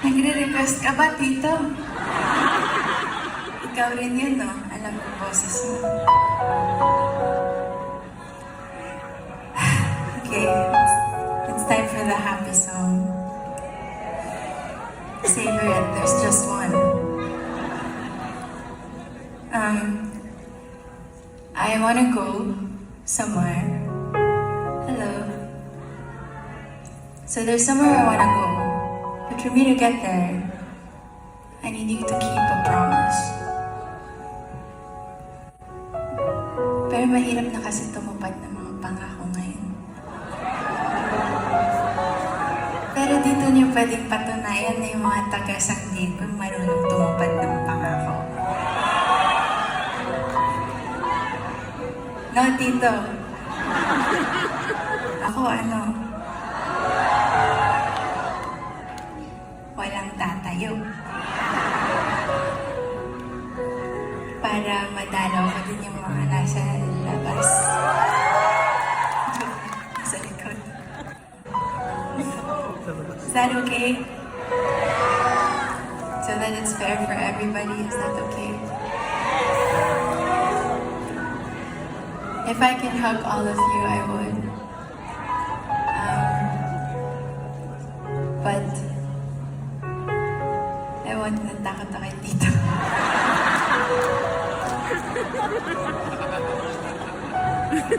Nagre-request ka ba, Tito? Ikaw rin yun, no? Alam ko boses mo. Okay, it's time for the happy song. Savor it, there's just one. I wanna go somewhere. Hello. So there's somewhere I wanna go. But for me to get there, I need you to keep a promise. Pero mahirap na kasi tumupad ng mga pangako ngayon. Pero dito niyo pwedeng patunayan na yung mga taga-San Diego marunong tumupad ng pangako. No, Tito. Ako walang tatayo. Para madalaw ko din yung mga nasa labas. Nasa likod. Is that okay? So that it's fair for everybody, is that okay? If I can hug all of you, I would. But ewan, natakot ako kay Tito.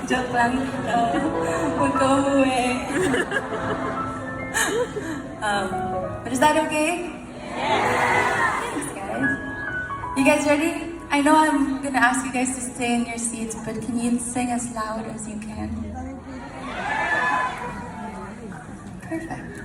Joke lang ito. Huwag ka umuwi. But is that okay? Thanks, guys. You guys ready? I know I'm gonna ask you guys to stay in your seats, but can you sing as loud as you can? Perfect.